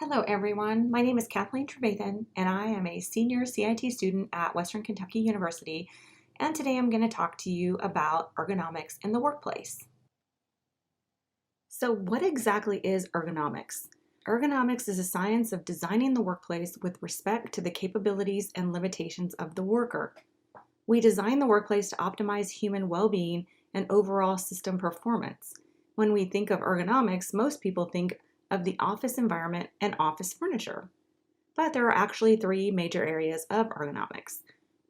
Hello everyone, my name is Kathleen Trevathan and I am a senior CIT student at Western Kentucky University, and today I'm going to talk to you about ergonomics in the workplace. So what exactly is ergonomics? Ergonomics is a science of designing the workplace with respect to the capabilities and limitations of the worker. We design the workplace to optimize human well-being and overall system performance. When we think of ergonomics, most people think of the office environment and office furniture. But there are actually three major areas of ergonomics: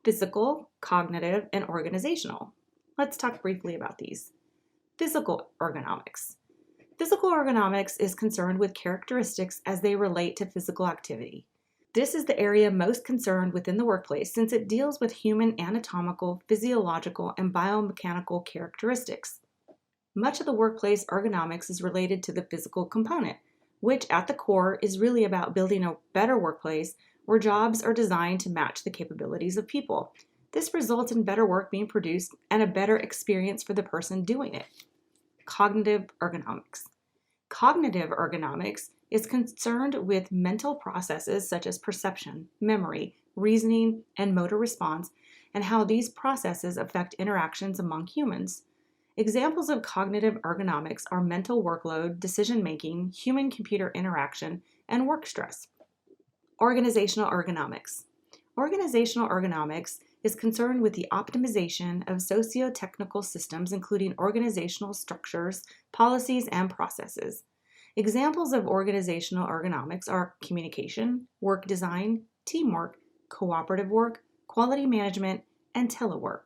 physical, cognitive, and organizational. Let's talk briefly about these. Physical ergonomics. Physical ergonomics is concerned with characteristics as they relate to physical activity. This is the area most concerned within the workplace since it deals with human anatomical, physiological, and biomechanical characteristics. Much of the workplace ergonomics is related to the physical component, which at the core is really about building a better workplace where jobs are designed to match the capabilities of people. This results in better work being produced and a better experience for the person doing it. Cognitive ergonomics. Cognitive ergonomics is concerned with mental processes such as perception, memory, reasoning, and motor response, and how these processes affect interactions among humans. Examples of cognitive ergonomics are mental workload, decision-making, human-computer interaction, and work stress. Organizational ergonomics. Organizational ergonomics is concerned with the optimization of socio-technical systems, including organizational structures, policies, and processes. Examples of organizational ergonomics are communication, work design, teamwork, cooperative work, quality management, and telework.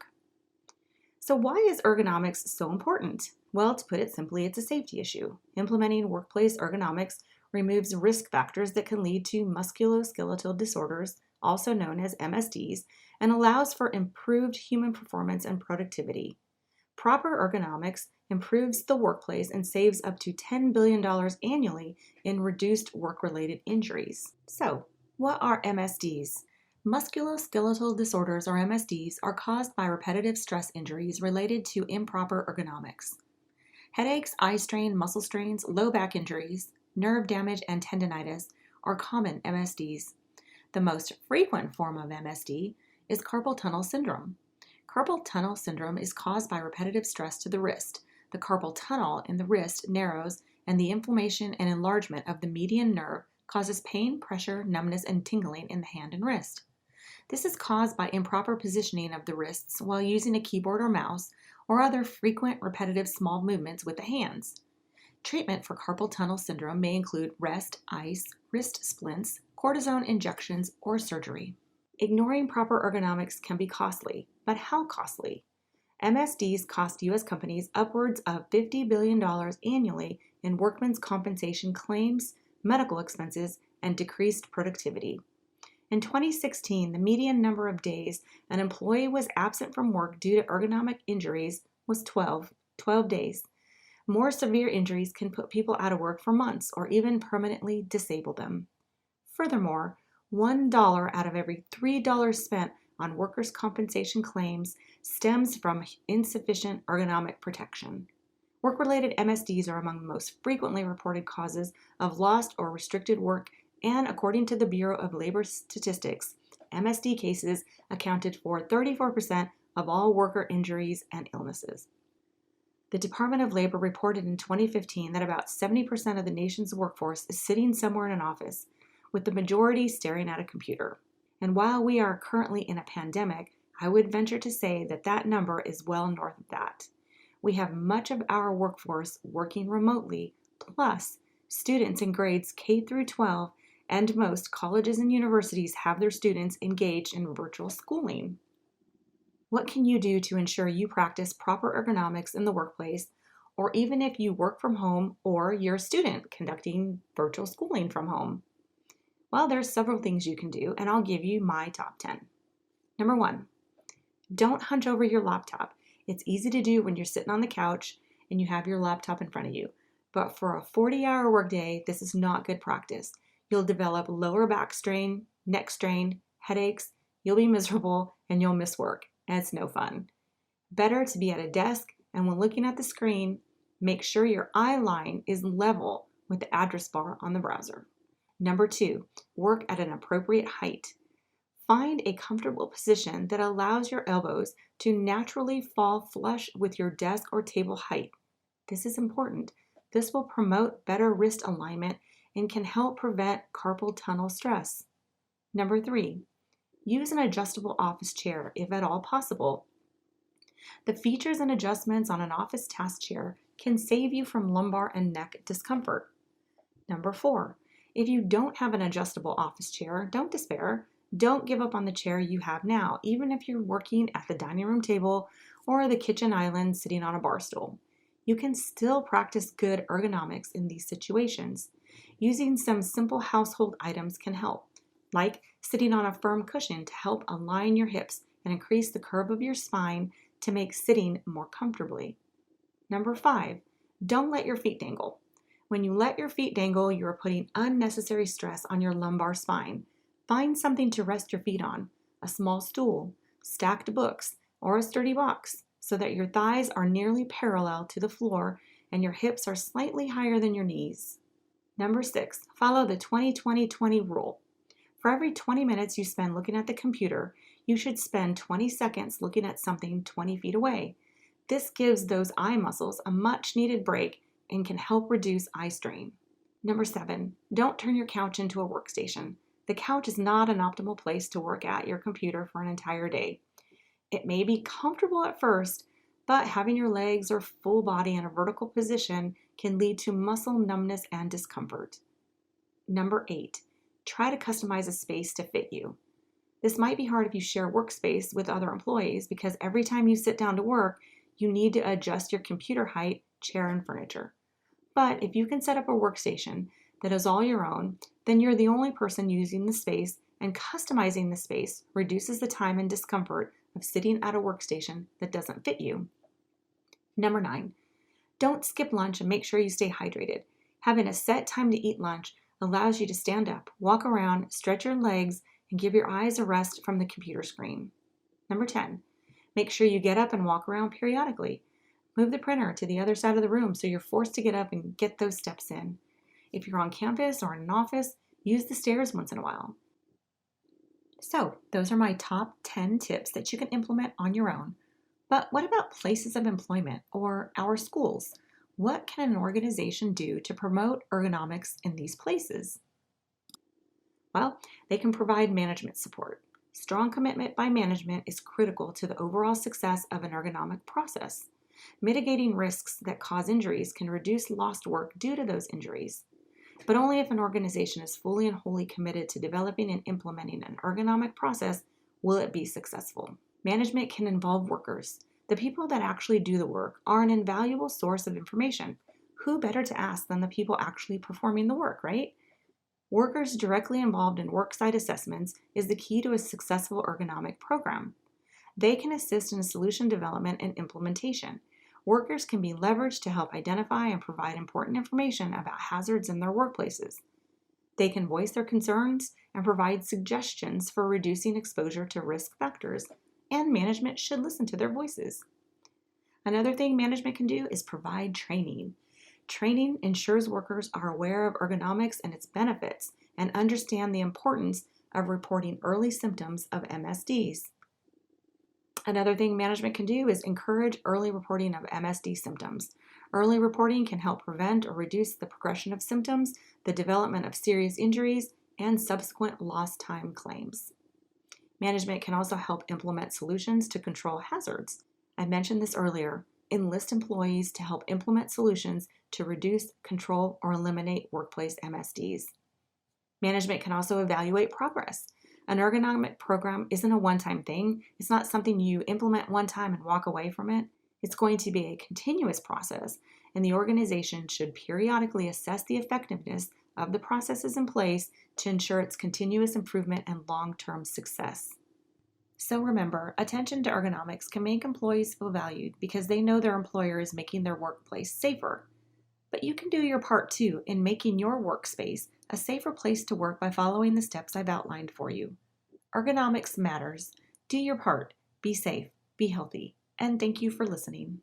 So why is ergonomics so important? Well, to put it simply, it's a safety issue. Implementing workplace ergonomics removes risk factors that can lead to musculoskeletal disorders, also known as MSDs, and allows for improved human performance and productivity. Proper ergonomics improves the workplace and saves up to $10 billion annually in reduced work-related injuries. So, what are MSDs? Musculoskeletal disorders, or MSDs, are caused by repetitive stress injuries related to improper ergonomics. Headaches, eye strain, muscle strains, low back injuries, nerve damage, and tendinitis are common MSDs. The most frequent form of MSD is carpal tunnel syndrome. Carpal tunnel syndrome is caused by repetitive stress to the wrist. The carpal tunnel in the wrist narrows, and the inflammation and enlargement of the median nerve causes pain, pressure, numbness, and tingling in the hand and wrist. This is caused by improper positioning of the wrists while using a keyboard or mouse, or other frequent repetitive small movements with the hands. Treatment for carpal tunnel syndrome may include rest, ice, wrist splints, cortisone injections, or surgery. Ignoring proper ergonomics can be costly, but how costly? MSDs cost U.S. companies upwards of $50 billion annually in workmen's compensation claims, medical expenses, and decreased productivity. In 2016, the median number of days an employee was absent from work due to ergonomic injuries was 12 days. More severe injuries can put people out of work for months or even permanently disable them. Furthermore, $1 out of every $3 spent on workers' compensation claims stems from insufficient ergonomic protection. Work-related MSDs are among the most frequently reported causes of lost or restricted work, and according to the Bureau of Labor Statistics, MSD cases accounted for 34% of all worker injuries and illnesses. The Department of Labor reported in 2015 that about 70% of the nation's workforce is sitting somewhere in an office, with the majority staring at a computer. And while we are currently in a pandemic, I would venture to say that that number is well north of that. We have much of our workforce working remotely, plus students in grades K through 12, and most colleges and universities have their students engaged in virtual schooling. What can you do to ensure you practice proper ergonomics in the workplace, or even if you work from home or you're a student conducting virtual schooling from home? Well, there's several things you can do, and I'll give you my top 10. Number 1, don't hunch over your laptop. It's easy to do when you're sitting on the couch and you have your laptop in front of you. But for a 40-hour workday, this is not good practice. You'll develop lower back strain, neck strain, headaches, you'll be miserable, and you'll miss work, and it's no fun. Better to be at a desk, and when looking at the screen, make sure your eye line is level with the address bar on the browser. Number 2, work at an appropriate height. Find a comfortable position that allows your elbows to naturally fall flush with your desk or table height. This is important. This will promote better wrist alignment and can help prevent carpal tunnel stress. Number 3, use an adjustable office chair if at all possible. The features and adjustments on an office task chair can save you from lumbar and neck discomfort. Number 4, if you don't have an adjustable office chair, don't despair. Don't give up on the chair you have now, even if you're working at the dining room table or the kitchen island sitting on a bar stool. You can still practice good ergonomics in these situations. Using some simple household items can help, like sitting on a firm cushion to help align your hips and increase the curve of your spine to make sitting more comfortably. Number 5, don't let your feet dangle. When you let your feet dangle, you are putting unnecessary stress on your lumbar spine. Find something to rest your feet on, a small stool, stacked books, or a sturdy box, so that your thighs are nearly parallel to the floor and your hips are slightly higher than your knees. Number 6, follow the 20-20-20 rule. For every 20 minutes you spend looking at the computer, you should spend 20 seconds looking at something 20 feet away. This gives those eye muscles a much needed break and can help reduce eye strain. Number 7, don't turn your couch into a workstation. The couch is not an optimal place to work at your computer for an entire day. It may be comfortable at first, but having your legs or full body in a vertical position can lead to muscle numbness and discomfort. Number 8, try to customize a space to fit you. This might be hard if you share workspace with other employees because every time you sit down to work, you need to adjust your computer height, chair, and furniture. But if you can set up a workstation that is all your own, then you're the only person using the space, and customizing the space reduces the time and discomfort of sitting at a workstation that doesn't fit you. Number 9, don't skip lunch and make sure you stay hydrated. Having a set time to eat lunch allows you to stand up, walk around, stretch your legs, and give your eyes a rest from the computer screen. Number 10, make sure you get up and walk around periodically. Move the printer to the other side of the room so you're forced to get up and get those steps in. If you're on campus or in an office, use the stairs once in a while. So, those are my top 10 tips that you can implement on your own. But what about places of employment or our schools? What can an organization do to promote ergonomics in these places? Well, they can provide management support. Strong commitment by management is critical to the overall success of an ergonomic process. Mitigating risks that cause injuries can reduce lost work due to those injuries. But only if an organization is fully and wholly committed to developing and implementing an ergonomic process will it be successful. Management can involve workers. The people that actually do the work are an invaluable source of information. Who better to ask than the people actually performing the work, right? Workers directly involved in worksite assessments is the key to a successful ergonomic program. They can assist in solution development and implementation. Workers can be leveraged to help identify and provide important information about hazards in their workplaces. They can voice their concerns and provide suggestions for reducing exposure to risk factors, and management should listen to their voices. Another thing management can do is provide training. Training ensures workers are aware of ergonomics and its benefits and understand the importance of reporting early symptoms of MSDs. Another thing management can do is encourage early reporting of MSD symptoms. Early reporting can help prevent or reduce the progression of symptoms, the development of serious injuries, and subsequent lost time claims. Management can also help implement solutions to control hazards. I mentioned this earlier. Enlist employees to help implement solutions to reduce, control, or eliminate workplace MSDs. Management can also evaluate progress. An ergonomic program isn't a one-time thing. It's not something you implement one time and walk away from it. It's going to be a continuous process, and the organization should periodically assess the effectiveness of the processes in place to ensure its continuous improvement and long-term success. So remember, attention to ergonomics can make employees feel valued because they know their employer is making their workplace safer. But you can do your part too in making your workspace a safer place to work by following the steps I've outlined for you. Ergonomics matters. Do your part. Be safe. Be healthy. And thank you for listening.